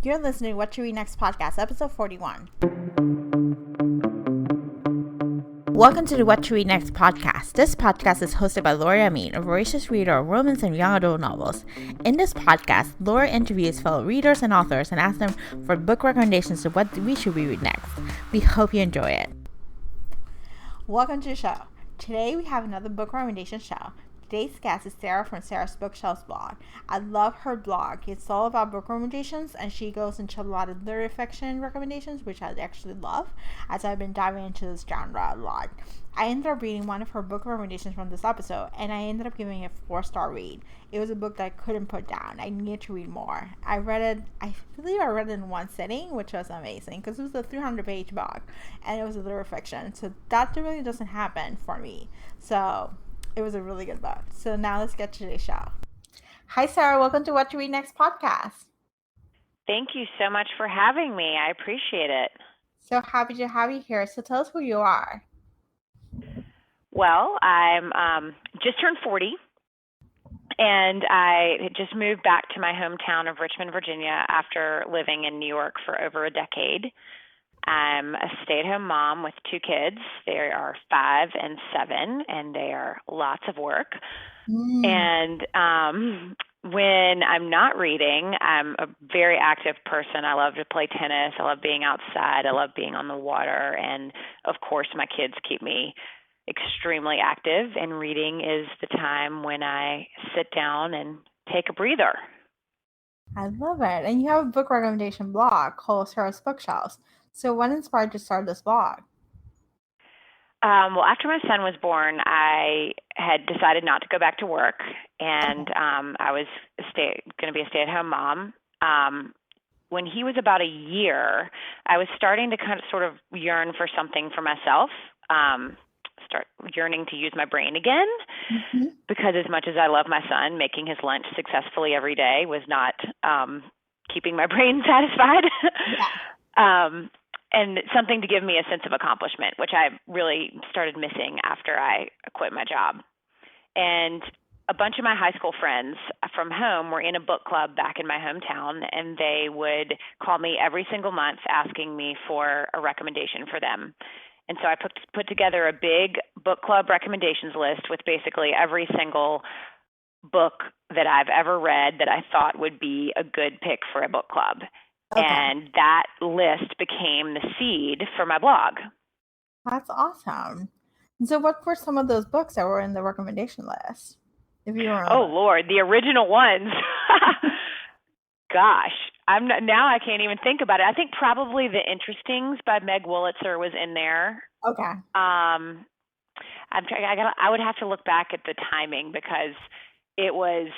You're listening to What to Read Next podcast, episode 41. Welcome to the What to Read Next podcast. This podcast is hosted by Laura Amin, a voracious reader of romance and young adult novels. In this podcast, Laura interviews fellow readers and authors and asks them for book recommendations of what we should read next. We hope you enjoy it. Welcome to the show. Today we have another book recommendation show. Today's guest is Sarah from Sarah's Bookshelves blog. I love her blog. It's all about book recommendations, and she goes into a lot of literary fiction recommendations, which I actually love, as I've been diving into this genre a lot. I ended up reading one of her book recommendations from this episode, and I ended up giving it a 4-star read. It was a book that I couldn't put down. I needed to read more. I believe I read it in one sitting, which was amazing, because it was a 300-page book, and it was a literary fiction, so that really doesn't happen for me. So it was a really good book. So now let's get to today's show. Hi, Sarah. Welcome to What to Read Next podcast. Thank you so much for having me. I appreciate it. So happy to have you here. So tell us who you are. Well, I'm just turned 40, and I had just moved back to my hometown of Richmond, Virginia, after living in New York for over a decade. I'm a stay-at-home mom with 2 kids. They are 5 and 7, and they are lots of work. And when I'm not reading, I'm a very active person. I love to play tennis. I love being outside. I love being on the water. And, of course, my kids keep me extremely active, and reading is the time when I sit down and take a breather. I love it. And you have a book recommendation blog called Sarah's Bookshelves. So what inspired you to start this blog? Well, after my son was born, I had decided not to go back to work, and I was going to be a stay-at-home mom. When he was about a year, I was starting to kind of sort of yearn for something for myself, start yearning to use my brain again, because as much as I love my son, making his lunch successfully every day was not keeping my brain satisfied. And something to give me a sense of accomplishment, which I really started missing after I quit my job. And a bunch of my high school friends from home were in a book club back in my hometown, and they would call me every single month asking me for a recommendation for them. And so I put together a big book club recommendations list with basically every single book that I've ever read that I thought would be a good pick for a book club. Okay. And that list became the seed for my blog. That's awesome. And so what were some of those books that were in the recommendation list? If you remember. Oh, Lord, the original ones. Gosh, now I can't even think about it. I think probably The Interestings by Meg Wolitzer was in there. Okay. I would have to look back at the timing because it was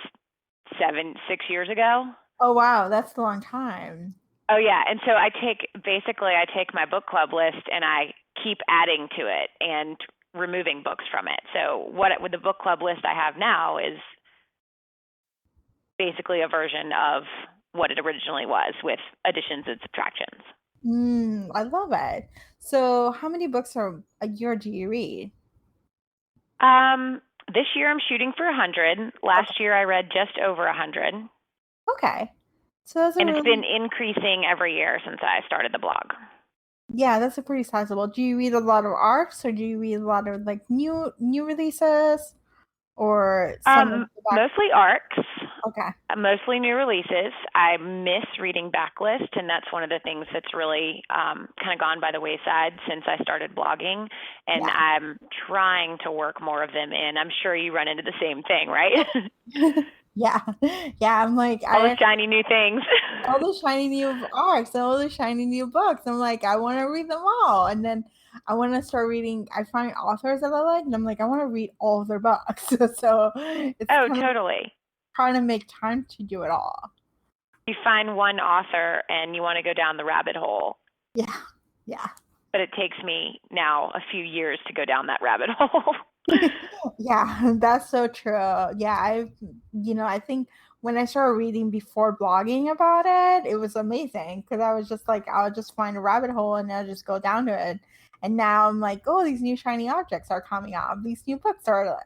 6 years ago. Oh, wow. That's a long time. Oh, yeah. And so I take my book club list and I keep adding to it and removing books from it. So with the book club list I have now is basically a version of what it originally was with additions and subtractions. I love it. So how many books a year do you read? This year I'm shooting for 100. Last year I read just over 100. Okay. So it's been increasing every year since I started the blog. Yeah, that's a pretty sizable. Do you read a lot of arcs, or do you read a lot of like new releases, or mostly arcs? Okay. Mostly new releases. I miss reading backlist, and that's one of the things that's really kind of gone by the wayside since I started blogging. And I'm trying to work more of them in. I'm sure you run into the same thing, right? Yeah. I'm like, all the shiny new things. All the shiny new arcs and all the shiny new books. I'm like, I want to read them all. And then I want to start reading. I find authors that I like, and I'm like, I want to read all of their books. So it's totally trying to make time to do it all. You find one author and you want to go down the rabbit hole. Yeah. But it takes me now a few years to go down that rabbit hole. Yeah, that's so true. Yeah, I think when I started reading before blogging about it, it was amazing because I was just like, I'll just find a rabbit hole and I'll just go down to it. And now I'm like, oh, these new shiny objects are coming up. These new books are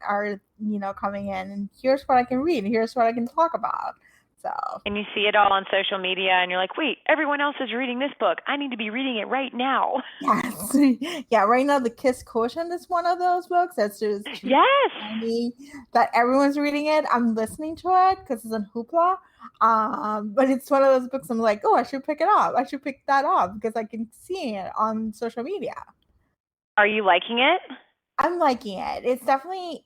coming in, and here's what I can read. Here's what I can talk about. So. And you see it all on social media, and you're like, wait, everyone else is reading this book. I need to be reading it right now. Yes. Yeah, right now the Kiss Quotient is one of those books that's just yes, tiny, that everyone's reading it. I'm listening to it because it's on Hoopla. But it's one of those books I'm like, oh, I should pick it up. I should pick that up because I can see it on social media. Are you liking it? I'm liking it. It's definitely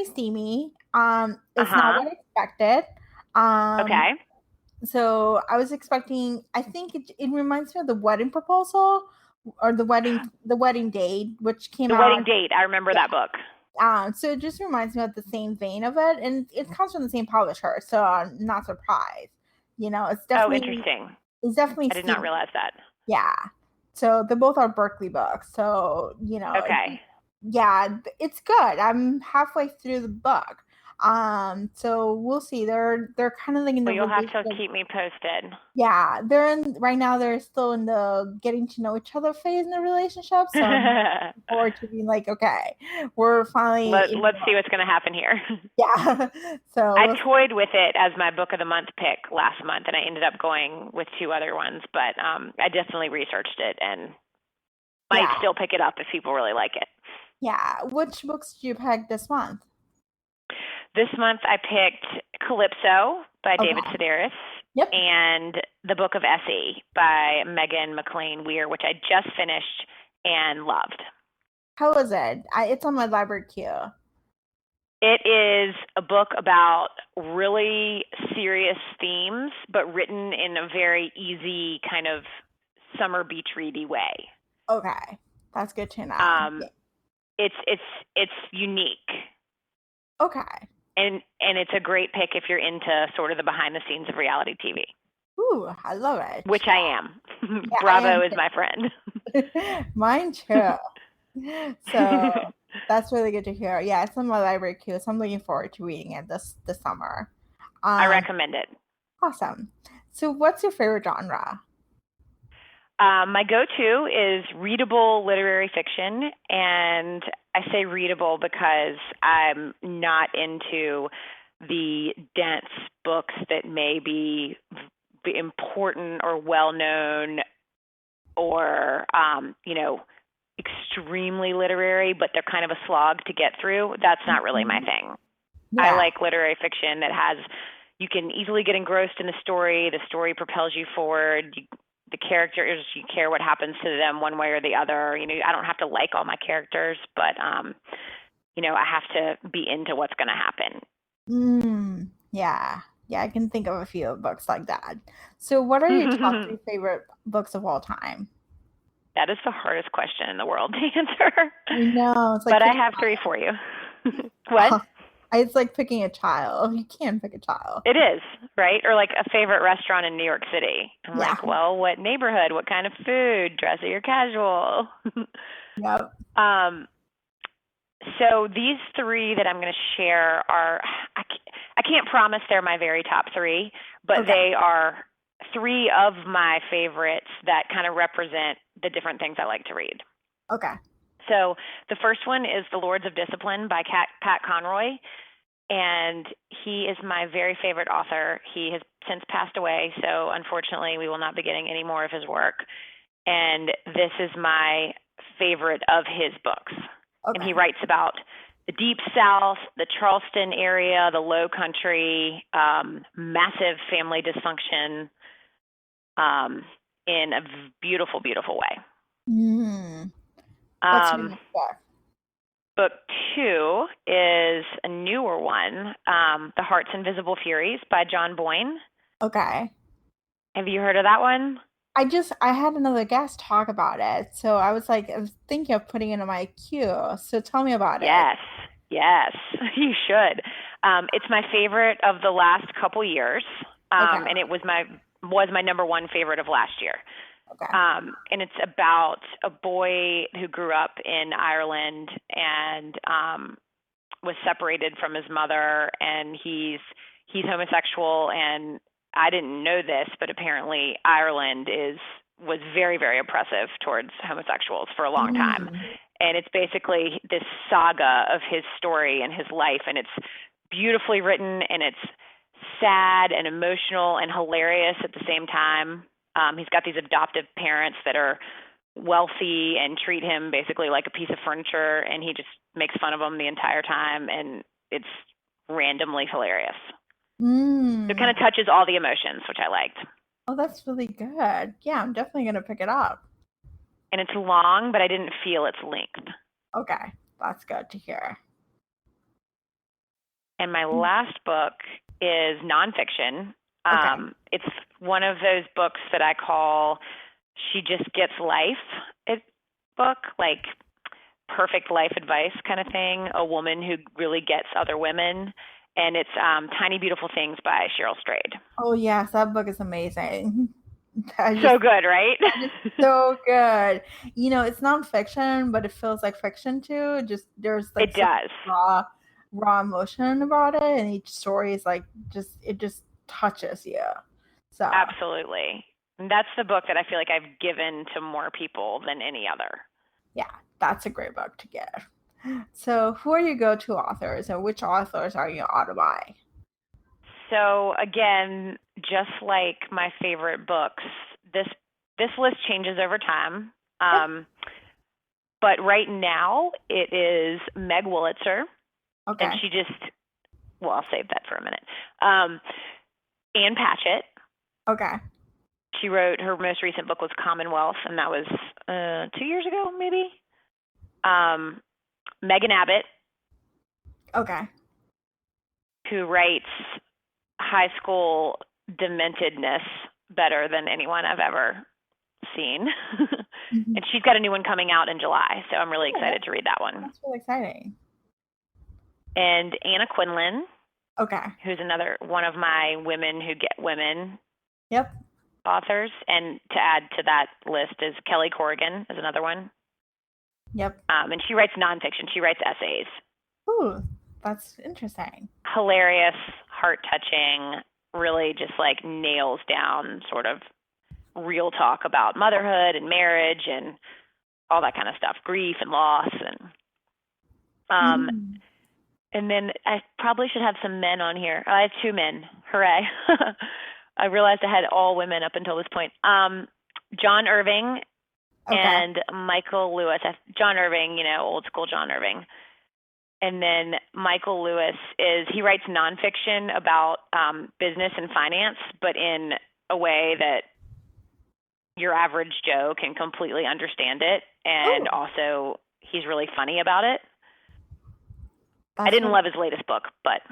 steamy. It's not Uh-huh. what I expected. Okay. So I was expecting, I think it reminds me of The Wedding Proposal or The Wedding Date, which came The out. Wedding Date. I remember that book. So it just reminds me of the same vein of it, and it comes from the same publisher, so I'm not surprised. It's definitely interesting. It's definitely I did not realize that. Yeah. So they both are Berkeley books. So, Okay. it's good. I'm halfway through the book. So we'll see. They're kind of like in the. Well, you'll have to keep me posted. Yeah, right now. They're still in the getting to know each other phase in the relationship. So I'm looking forward to being like, okay, we're finally. Let's see what's going to happen here. Yeah. So I toyed with it as my book of the month pick last month, and I ended up going with two other ones. But I definitely researched it and might still pick it up if people really like it. Yeah. Which books did you pick this month? This month I picked Calypso by David Sedaris. Yep. And The Book of Essie by Megan McLean Weir, which I just finished and loved. How was it? It's on my library queue. It is a book about really serious themes, but written in a very easy kind of summer beach ready way. Okay, that's good to know. It's unique. Okay. And it's a great pick if you're into sort of the behind the scenes of reality TV. Ooh, I love it. Which I am. Yeah, Bravo is my friend. Mine too. So that's really good to hear. Yeah, it's on my library queue, so I'm looking forward to reading it this summer. I recommend it. Awesome. So what's your favorite genre? My go-to is readable literary fiction, and I say readable because I'm not into the dense books that may be important or well-known or, extremely literary, but they're kind of a slog to get through. That's not really my thing. Yeah. I like literary fiction that you can easily get engrossed in the story propels you forward, the characters, you care what happens to them one way or the other. I don't have to like all my characters, but, I have to be into what's going to happen. Yeah, I can think of a few books like that. So what are your top 3 favorite books of all time? That is the hardest question in the world to answer. I know. But I have 3 for you. What? It's like picking a child. You can pick a child. It is, right? Or like a favorite restaurant in New York City. I'm like, well, what neighborhood? What kind of food? Dressy or casual? Yep. So these 3 that I'm going to share are, I can't promise they're my very top 3, but they are 3 of my favorites that kind of represent the different things I like to read. Okay. So the first one is The Lords of Discipline by Pat Conroy, and he is my very favorite author. He has since passed away, so unfortunately we will not be getting any more of his work, and this is my favorite of his books. Okay. And he writes about the Deep South, the Charleston area, the Low Country, massive family dysfunction, in a beautiful, beautiful way. What's your next book? Book 2 is a newer one, The Heart's Invisible Furies by John Boyne. Okay. Have you heard of that one? I had another guest talk about it, so I was thinking of putting it in my queue. So tell me about it. Yes, you should. It's my favorite of the last couple years, and it was my number 1 favorite of last year. Okay. And it's about a boy who grew up in Ireland and was separated from his mother, and he's homosexual. And I didn't know this, but apparently Ireland was very, very oppressive towards homosexuals for a long time. And it's basically this saga of his story and his life, and it's beautifully written, and it's sad and emotional and hilarious at the same time. He's got these adoptive parents that are wealthy and treat him basically like a piece of furniture, and he just makes fun of them the entire time, and it's randomly hilarious. It kind of touches all the emotions, which I liked. Oh, that's really good. Yeah, I'm definitely going to pick it up. And it's long, but I didn't feel its length. Okay, that's good to hear. And my last book is nonfiction. Okay. It's one of those books that I call She Just Gets Life book, like perfect life advice kind of thing, a woman who really gets other women. And it's Tiny Beautiful Things by Cheryl Strayed. Oh, yes, that book is amazing. So good, right? So good. You know, it's nonfiction, but it feels like fiction too. Just there's like it does. raw emotion about it, and each story is like it just touches you. So absolutely. And that's the book that I feel like I've given to more people than any other. Yeah, that's a great book to give. So who are your go-to authors, and which authors are you out by? So again, just like my favorite books, this list changes over time. But right now it is Meg Wolitzer. Okay. And she I'll save that for a minute. Anne Patchett. Okay. She wrote, her most recent book was Commonwealth, and that was 2 years ago, maybe. Megan Abbott. Okay. Who writes high school dementedness better than anyone I've ever seen. Mm-hmm. And she's got a new one coming out in July, so I'm really excited to read that one. That's really exciting. And Anna Quinlan. Okay. Who's another one of my Women Who Get Women authors. And to add to that list is Kelly Corrigan is another one. Yep. And she writes nonfiction. She writes essays. Ooh, that's interesting. Hilarious, heart-touching, really just like nails down sort of real talk about motherhood and marriage and all that kind of stuff, grief and loss. And then I probably should have some men on here. I have 2 men. Hooray. I realized I had all women up until this point. John Irving and Michael Lewis. John Irving, old school John Irving. And then Michael Lewis he writes nonfiction about business and finance, but in a way that your average Joe can completely understand it. And also he's really funny about it. I didn't love his latest book, but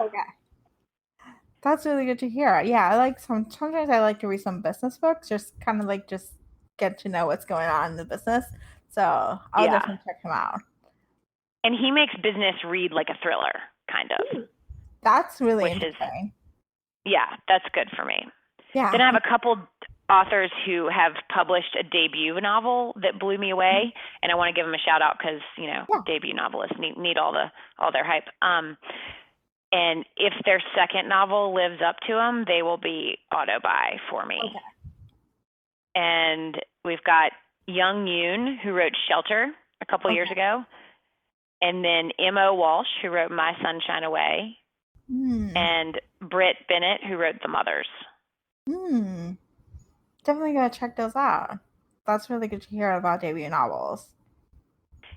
that's really good to hear. Yeah, I like sometimes I like to read some business books, just kind of like just get to know what's going on in the business. So I'll definitely check him out. And he makes business read like a thriller, kind of. That's really interesting. That's good for me. Yeah. Then I have a couple authors who have published a debut novel that blew me away, and I want to give them a shout out because debut novelists need all their hype. And if their second novel lives up to them, they will be auto buy for me. Okay. And we've got Young Yoon, who wrote Shelter a couple years ago, and then M.O. Walsh, who wrote My Sunshine Away, and Britt Bennett, who wrote The Mothers. Definitely gotta check those out. That's really good to hear about debut novels.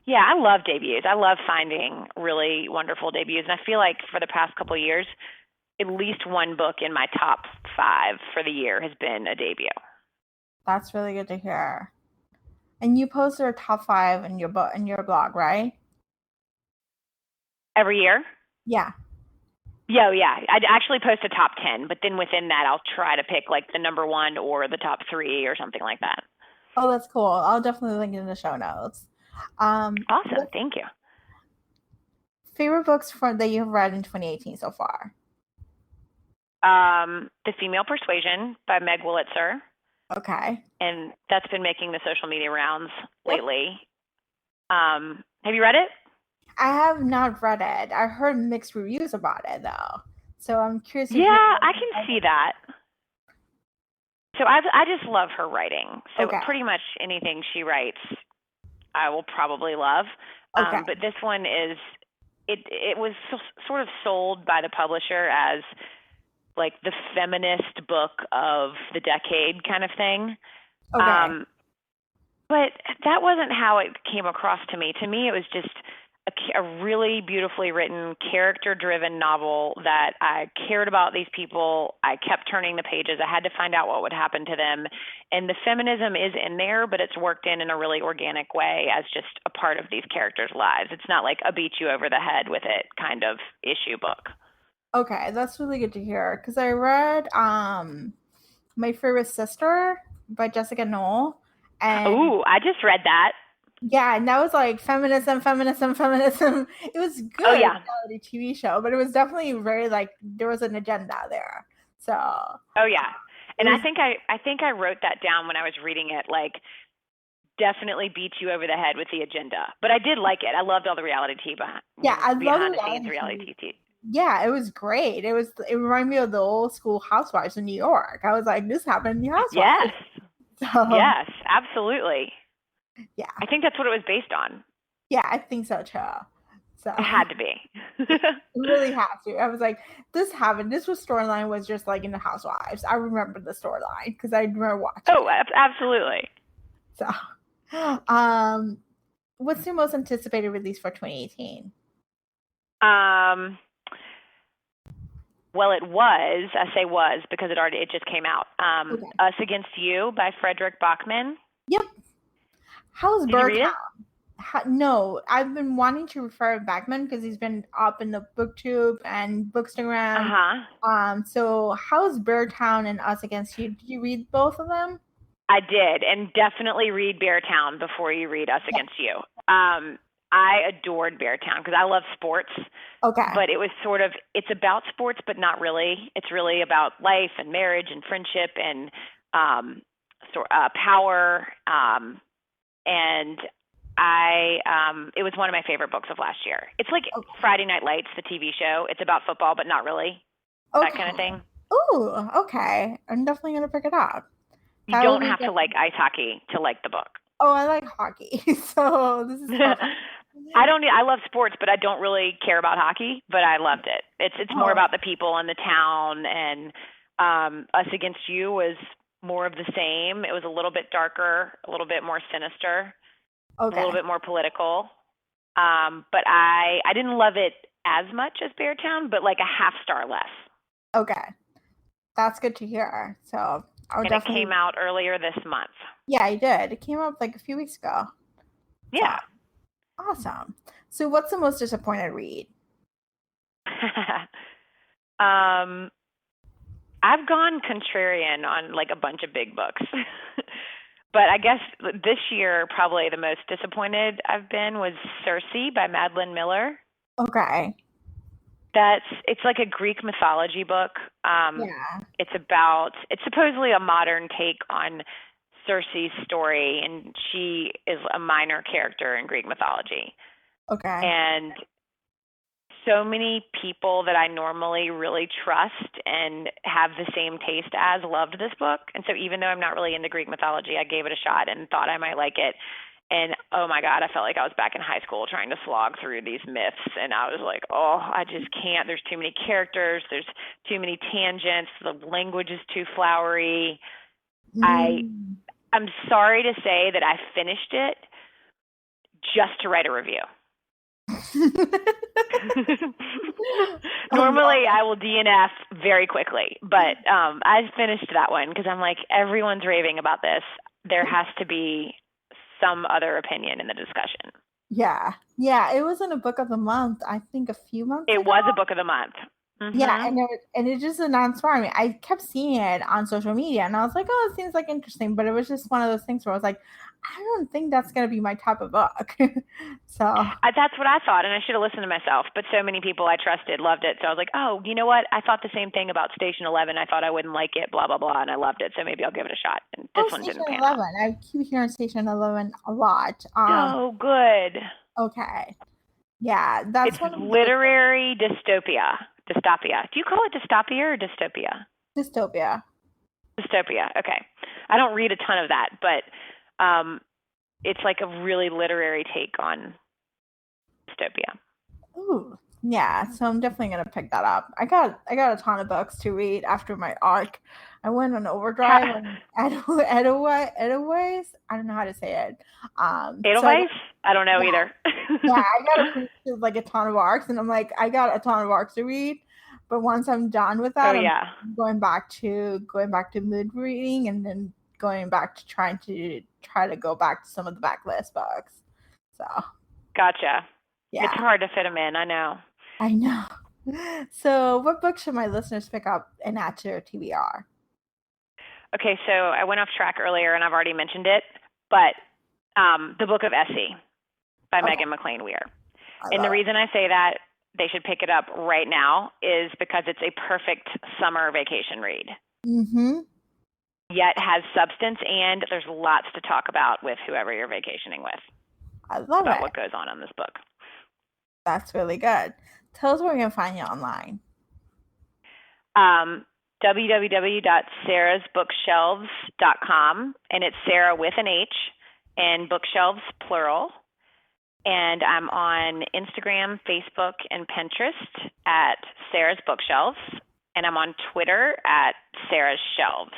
Yeah, I love debuts. I love finding really wonderful debuts. And I feel like for the past couple of years, at least one book in my top 5 for the year has been a debut. That's really good to hear. And you post your top 5 in your blog, right? Every year? Yeah. Yeah. I'd actually post a top 10, but then within that, I'll try to pick like the number 1 or the top 3 or something like that. Oh, that's cool. I'll definitely link it in the show notes. Awesome. Thank you. Favorite books that you've read in 2018 so far? The Female Persuasion by Meg Wolitzer. Okay. And that's been making the social media rounds lately. Have you read it? I have not read it. I heard mixed reviews about it, though. So I'm curious. Yeah, I can see that. So I just love her writing. So pretty much anything she writes, I will probably love. But this one it was sort of sold by the publisher as like the feminist book of the decade kind of thing. Okay. But that wasn't how it came across to me. To me, it was just a really beautifully written, character-driven novel that I cared about these people. I kept turning the pages. I had to find out what would happen to them. And the feminism is in there, but it's worked in a really organic way as just a part of these characters' lives. It's not like a beat you over the head with it kind of issue book. Okay, that's really good to hear because I read My Favorite Sister by Jessica Knoll, and Ooh, I just read that. yeah, and that was like feminism, feminism, feminism. It was Oh, good yeah. reality TV show, but it was definitely very like there was an agenda there. So Oh, yeah. it And was I think I wrote that down when I was reading it, like definitely beats you over the head with the agenda. But I did like it. I loved all the reality TV yeah, I love behind the scenes reality TV. reality TV. Yeah, it was great. It reminded me of the old school Housewives in New York. I was like, this happened in the Yes. Housewives. So Yes, absolutely. yeah, I think that's what it was based on. yeah, I think so too. So It had to be. really have to. I was like, this happened. This was storyline was just like in the Housewives. I remember the storyline because I remember watching Oh, it. absolutely. So, um, what's your most anticipated release for 2018? Um, well, it was. I say was because it just came out. Okay. Us Against You by Frederick Bachman. Yep. How's Did you read it? Birdtown? No, I've been wanting to refer Backman because he's been up in the BookTube and Uh Bookstagram. huh. So how's Birdtown and Us Against You? Did you read both of them? I did, and definitely read Beartown before you read Us Yeah. Against You. I adored Beartown because I love sports, Okay. but it was sort of it's about sports, but not really. It's really about life and marriage and friendship and power. And it was one of my favorite books of last year. It's like Okay. Friday Night Lights, the TV show. It's about football, but not really. That kind of Okay. thing. Ooh, okay. I'm definitely gonna pick it up. You That would don't be have to good. like ice hockey to like the book. Oh, I like hockey, so this is perfect. I love sports, but I don't really care about hockey, but I loved it. It's more Oh, about the people in the town, and Us Against You was more of the same. It was a little bit darker, a little bit more sinister, a little okay. bit more political. But I didn't love it as much as Beartown, but like a half star less. Okay. That's good to hear. So I'll And it definitely came out earlier this month. yeah, I did. It came up like a few weeks ago. So Yeah. awesome. So what's the most disappointed read? um, I've gone contrarian on like a bunch of big books. But I guess this year, probably the most disappointed I've been was Circe by Madeline Miller. Okay. It's like a Greek mythology book. Yeah. It's supposedly a modern take on Circe's story, and she is a minor character in Greek mythology. Okay. And so many people that I normally really trust and have the same taste as loved this book. And so even though I'm not really into Greek mythology, I gave it a shot and thought I might like it. And oh my God, I felt like I was back in high school trying to slog through these myths. And I was like, oh, I just can't. There's too many characters. There's too many tangents. The language is too flowery. Mm. I'm sorry to say that I finished it just to write a review. Oh, Normally, no. I will DNF very quickly, but I finished that one because I'm like, everyone's raving about this. There has to be some other opinion in the discussion. Yeah. Yeah, it was in a book of the month, I think a few months It ago. was a book of the month. Yeah, Mm-hmm. and it just announced for me. I kept seeing it on social media, and I was like, "Oh, it seems like interesting," but it was just one of those things where I was like, "I don't think that's gonna be my type of book." So That's what I thought, and I should have listened to myself. But so many people I trusted loved it, so I was like, "Oh, you know what? I thought the same thing about Station 11. I thought I wouldn't like it, blah blah blah, and I loved it. So maybe I'll give it a shot." And this oh, one Station didn't pan out. 11. I keep hearing Station 11 a lot. So good. Okay. Yeah, that's It's one of the books literary dystopia. Dystopia. Do you call it dystopia or dystopia? dystopia. Dystopia. Okay. I don't read a ton of that, but it's like a really literary take on dystopia. Ooh. Yeah, so I'm definitely gonna pick that up. I got a ton of books to read after my arc. I went on overdrive on Edelweiss. I don't know how to say it. So Edelweiss? I don't know yeah, either. yeah, I got to finish like a ton of arcs, and I'm like, I got a ton of arcs to read. But once I'm done with Oh that, I'm yeah. going back to mood reading, and then going back to try to go back to some of the backlist books. So Gotcha. It's yeah, hard to fit them in, I know. I know. So, what book should my listeners pick up and add to their TBR? Okay, so I went off track earlier and I've already mentioned it, but The Book of Essie by Okay, Megan McLean Weir. I And the love reason I say that they should pick it up right now is because it's a perfect summer vacation read. it. Mm-hmm. Yet has substance and there's lots to talk about with whoever you're vacationing with I love about it. what goes on in this book. That's really good. Tell us where we can find you online. www.sarahsbookshelves.com, and it's Sarah with an H and bookshelves plural. And I'm on Instagram, Facebook, and Pinterest at Sarah's Bookshelves, and I'm on Twitter at Sarah's Shelves.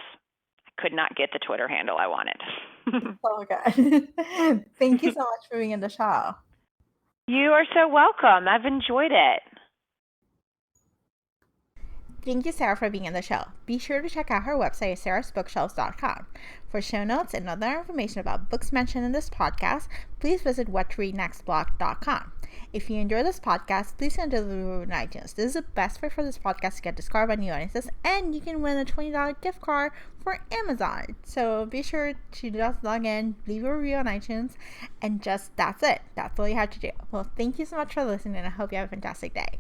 I could not get the Twitter handle I wanted. So good. Thank you so much for being in the show. You are so welcome. I've enjoyed it. Thank you, Sarah, for being in the show. Be sure to check out her website at sarahsbookshelves.com. For show notes and other information about books mentioned in this podcast, please visit whattoreadnextblog.com. If you enjoy this podcast, please send a review on iTunes. This is the best way for this podcast to get discovered by new audiences, and you can win a $20 gift card for Amazon. So be sure to just log in, leave a review on iTunes, and that's it. That's all you have to do. Well, thank you so much for listening, and I hope you have a fantastic day.